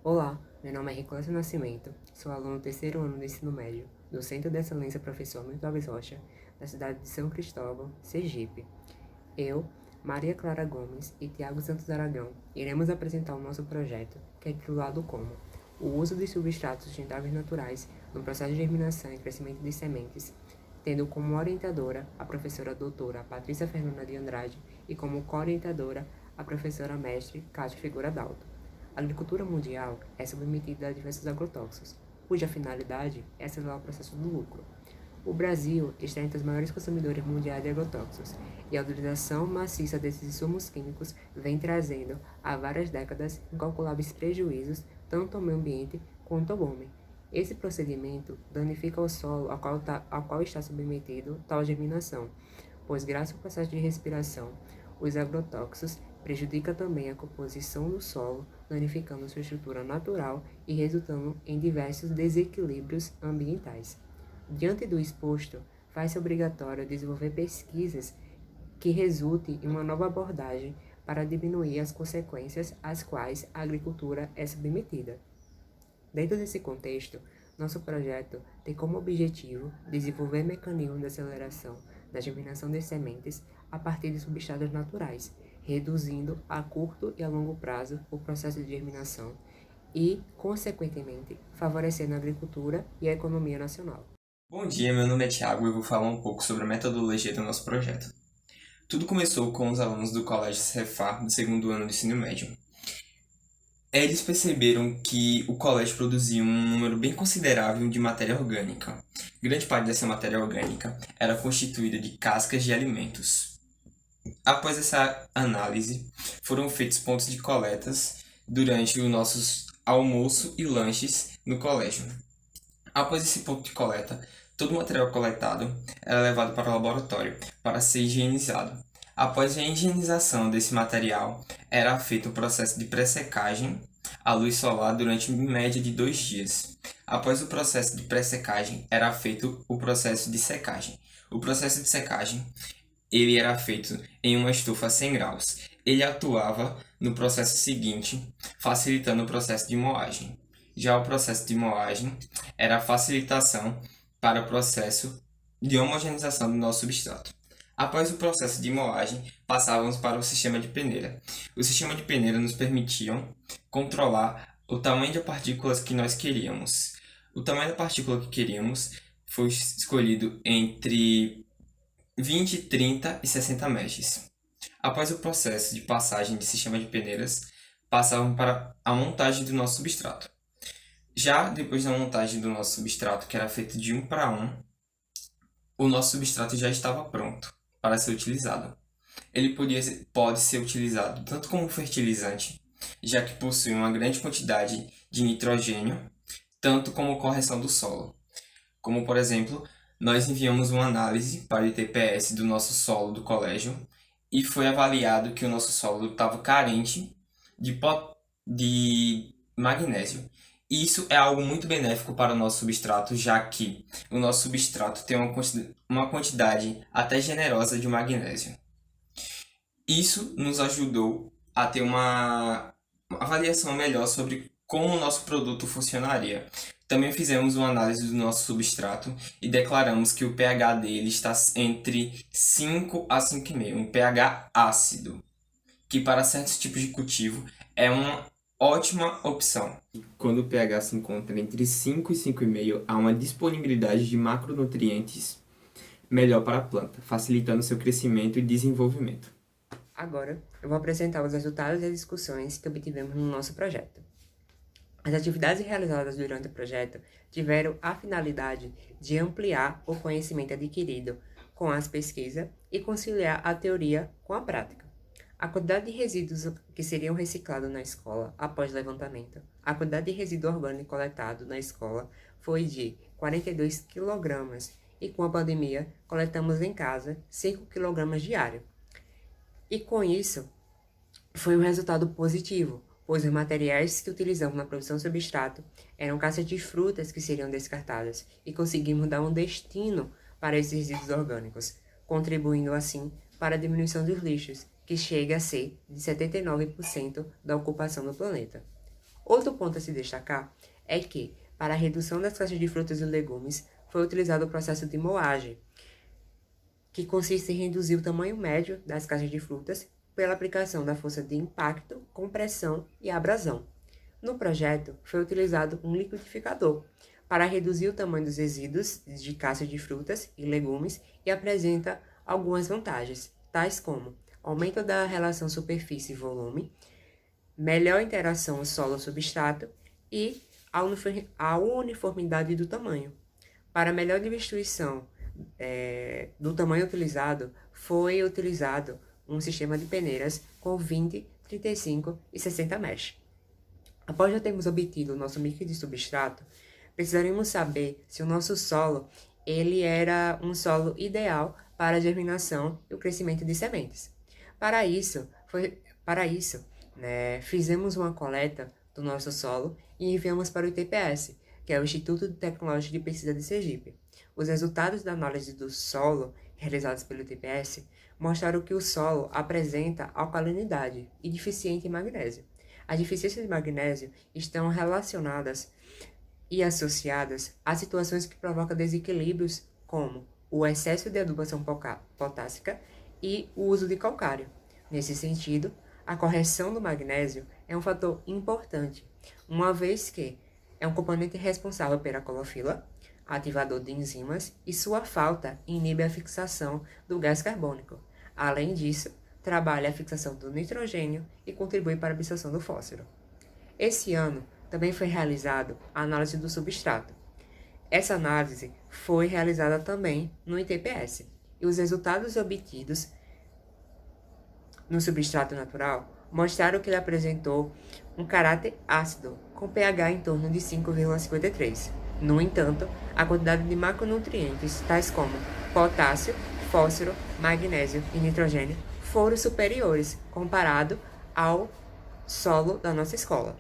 Olá, meu nome é Ricolas Nascimento, sou aluno do terceiro ano do ensino médio do Centro de Excelência Professor Milton Alves Rocha, da cidade de São Cristóvão, Sergipe. Eu, Maria Clara Gomes e Tiago Santos Aragão iremos apresentar o nosso projeto, que é titulado como o uso de substratos sustentáveis naturais no processo de germinação e crescimento de sementes, tendo como orientadora a professora doutora Patrícia Fernanda de Andrade e como co-orientadora a professora mestre Cátia Figura Dalto. A agricultura mundial é submetida a diversos agrotóxicos, cuja finalidade é acelerar o processo do lucro. O Brasil está entre os maiores consumidores mundiais de agrotóxicos, e a utilização maciça desses insumos químicos vem trazendo, há várias décadas, incalculáveis prejuízos tanto ao meio ambiente quanto ao homem. Esse procedimento danifica o solo ao qual está submetido tal germinação, pois, graças ao processo de respiração, os agrotóxicos prejudicam também a composição do solo, danificando sua estrutura natural e resultando em diversos desequilíbrios ambientais. Diante do exposto, faz-se obrigatório desenvolver pesquisas que resultem em uma nova abordagem para diminuir as consequências às quais a agricultura é submetida. Dentro desse contexto, nosso projeto tem como objetivo desenvolver mecanismos de aceleração da germinação de sementes a partir de substratos naturais, reduzindo a curto e a longo prazo o processo de germinação e, consequentemente, favorecendo a agricultura e a economia nacional. Bom dia, meu nome é Thiago e eu vou falar um pouco sobre a metodologia do nosso projeto. Tudo começou com os alunos do Colégio Cefar, do segundo ano do ensino médio. Eles perceberam que o colégio produzia um número bem considerável de matéria orgânica. Grande parte dessa matéria orgânica era constituída de cascas de alimentos. Após essa análise, foram feitos pontos de coletas durante os nossos almoço e lanches no colégio. Após esse ponto de coleta, todo o material coletado era levado para o laboratório para ser higienizado. Após a higienização desse material, era feito o processo de pré-secagem à luz solar durante média de 2 dias. Após o processo de pré-secagem, era feito o processo de secagem. O processo de secagem ele era feito em uma estufa a 100 graus. Ele atuava no processo seguinte, facilitando o processo de moagem. Já o processo de moagem era a facilitação para o processo de homogeneização do nosso substrato. Após o processo de moagem, passávamos para o sistema de peneira. O sistema de peneira nos permitia controlar o tamanho de partículas que nós queríamos. O tamanho da partícula que queríamos foi escolhido entre 20, 30 e 60 meshes. Após o processo de passagem de sistema de peneiras, passavam para a montagem do nosso substrato. Já depois da montagem do nosso substrato, que era feito de 1 para 1, o nosso substrato já estava pronto para ser utilizado. Ele pode ser utilizado tanto como fertilizante, já que possui uma grande quantidade de nitrogênio, tanto como correção do solo. Como, por exemplo, nós enviamos uma análise para o ITPS do nosso solo do colégio e foi avaliado que o nosso solo estava carente de magnésio. E isso é algo muito benéfico para o nosso substrato, já que o nosso substrato tem uma quantidade até generosa de magnésio. Isso nos ajudou a ter uma avaliação melhor sobre como o nosso produto funcionaria. Também fizemos uma análise do nosso substrato e declaramos que o pH dele está entre 5 a 5,5, um pH ácido, que para certos tipos de cultivo é uma ótima opção. Quando o pH se encontra entre 5 e 5,5, há uma disponibilidade de macronutrientes melhor para a planta, facilitando seu crescimento e desenvolvimento. Agora, eu vou apresentar os resultados das discussões que obtivemos no nosso projeto. As atividades realizadas durante o projeto tiveram a finalidade de ampliar o conhecimento adquirido com as pesquisas e conciliar a teoria com a prática. A quantidade de resíduos que seriam reciclados na escola após levantamento, a quantidade de resíduo orgânico coletado na escola foi de 42 kg e com a pandemia coletamos em casa 5 kg diário. E com isso, foi um resultado positivo, pois os materiais que utilizamos na produção de substrato eram caixas de frutas que seriam descartadas e conseguimos dar um destino para esses resíduos orgânicos, contribuindo assim para a diminuição dos lixos, que chega a ser de 79% da ocupação do planeta. Outro ponto a se destacar é que, para a redução das caixas de frutas e legumes, foi utilizado o processo de moagem, que consiste em reduzir o tamanho médio das caixas de frutas pela aplicação da força de impacto, compressão e abrasão. No projeto, foi utilizado um liquidificador para reduzir o tamanho dos resíduos de caixas de frutas e legumes e apresenta algumas vantagens, tais como aumento da relação superfície-volume, melhor interação solo-substrato e a uniformidade do tamanho. Para melhor distribuição do tamanho utilizado, foi utilizado um sistema de peneiras com 20, 35 e 60 mesh. Após já termos obtido o nosso mix de substrato, precisaremos saber se o nosso solo ele era um solo ideal para a germinação e o crescimento de sementes. Para isso, fizemos uma coleta do nosso solo e enviamos para o ITPS, que é o Instituto Tecnológico de Pesquisa de Sergipe. Os resultados da análise do solo realizados pelo ITPS mostraram que o solo apresenta alcalinidade e deficiente em magnésio. As deficiências de magnésio estão relacionadas e associadas a situações que provocam desequilíbrios como o excesso de adubação potássica e o uso de calcário. Nesse sentido, a correção do magnésio é um fator importante, uma vez que é um componente responsável pela clorofila, ativador de enzimas, e sua falta inibe a fixação do gás carbônico. Além disso, trabalha a fixação do nitrogênio e contribui para a absorção do fósforo. Esse ano, também foi realizada a análise do substrato. Essa análise foi realizada também no ITPS, e os resultados obtidos no substrato natural mostraram que ele apresentou um caráter ácido, com pH em torno de 5,53. No entanto, a quantidade de macronutrientes, tais como potássio, fósforo, magnésio e nitrogênio, foram superiores comparado ao solo da nossa escola.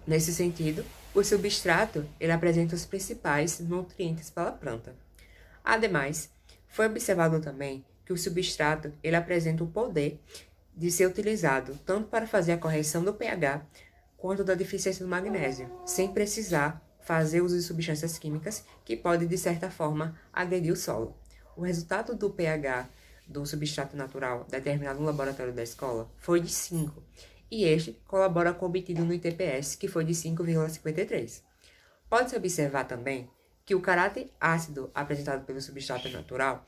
Nesse sentido, o substrato ele apresenta os principais nutrientes para a planta. Ademais, foi observado também que o substrato ele apresenta o poder de ser utilizado tanto para fazer a correção do pH quanto da deficiência do magnésio, sem precisar fazer uso de substâncias químicas que podem, de certa forma, agredir o solo. O resultado do pH do substrato natural determinado no laboratório da escola foi de 5, e este colabora com o obtido no ITPS, que foi de 5,53. Pode-se observar também que o caráter ácido apresentado pelo substrato natural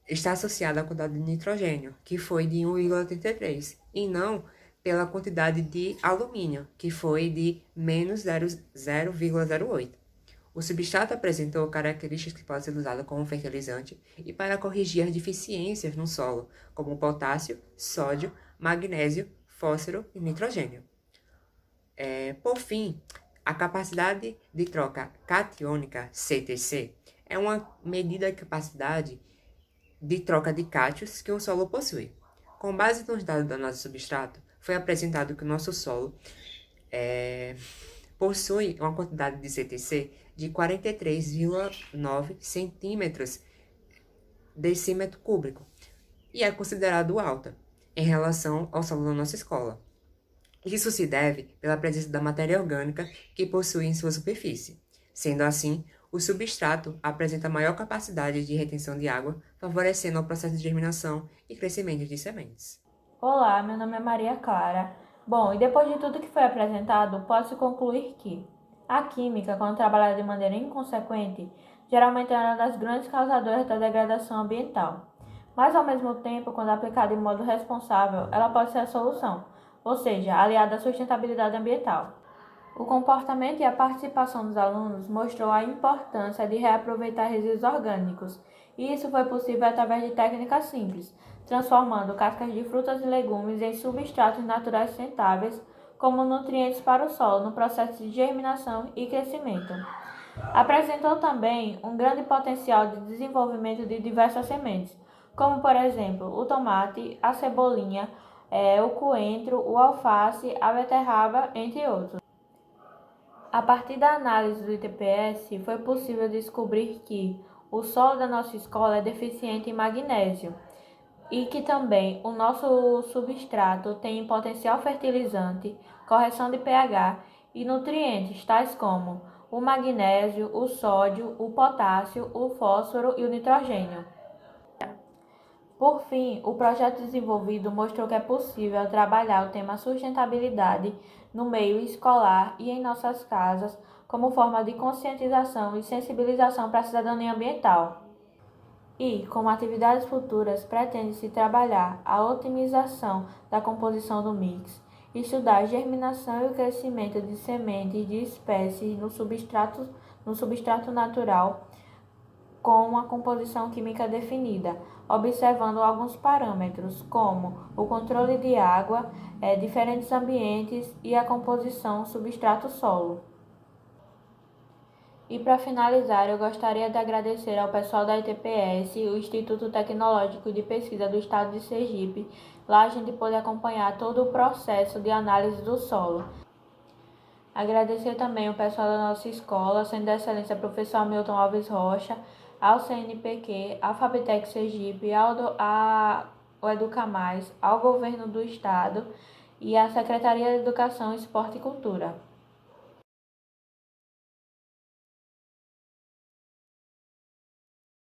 está associado à quantidade de nitrogênio, que foi de 1,33, e não pela quantidade de alumínio, que foi de menos 0,08. O substrato apresentou características que podem ser usadas como fertilizante e para corrigir as deficiências no solo, como potássio, sódio, magnésio, fósforo e nitrogênio. Por fim, a capacidade de troca catiônica, CTC, é uma medida de capacidade de troca de cátions que um solo possui. Com base nos dados do nosso substrato, foi apresentado que o nosso solo possui uma quantidade de CTC de 43,9 centímetros decímetro cúbico e é considerado alta em relação ao solo da nossa escola. Isso se deve pela presença da matéria orgânica que possui em sua superfície. Sendo assim, o substrato apresenta maior capacidade de retenção de água, favorecendo o processo de germinação e crescimento de sementes. Olá, meu nome é Maria Clara. Bom, e depois de tudo que foi apresentado, posso concluir que a química, quando trabalhada de maneira inconsequente, geralmente é uma das grandes causadoras da degradação ambiental. Mas, ao mesmo tempo, quando aplicada de modo responsável, ela pode ser a solução, ou seja, aliada à sustentabilidade ambiental. O comportamento e a participação dos alunos mostrou a importância de reaproveitar resíduos orgânicos, e isso foi possível através de técnicas simples, transformando cascas de frutas e legumes em substratos naturais sustentáveis como nutrientes para o solo no processo de germinação e crescimento. Apresentou também um grande potencial de desenvolvimento de diversas sementes, como por exemplo o tomate, a cebolinha, o coentro, o alface, a beterraba, entre outros. A partir da análise do ITPS, foi possível descobrir que o solo da nossa escola é deficiente em magnésio e que também o nosso substrato tem potencial fertilizante, correção de pH e nutrientes tais como o magnésio, o sódio, o potássio, o fósforo e o nitrogênio. Por fim, o projeto desenvolvido mostrou que é possível trabalhar o tema sustentabilidade no meio escolar e em nossas casas como forma de conscientização e sensibilização para a cidadania ambiental. E, como atividades futuras, pretende-se trabalhar a otimização da composição do mix, estudar a germinação e o crescimento de sementes de espécies no substrato natural com uma composição química definida, observando alguns parâmetros, como o controle de água, diferentes ambientes e a composição substrato-solo. E para finalizar, eu gostaria de agradecer ao pessoal da ITPS, o Instituto Tecnológico de Pesquisa do Estado de Sergipe. Lá a gente pôde acompanhar todo o processo de análise do solo. Agradecer também o pessoal da nossa escola, sendo da excelência professor Hamilton Alves Rocha, ao CNPq, à Fabtec Sergipe, ao Educa Mais, ao Governo do Estado e à Secretaria de Educação, Esporte e Cultura.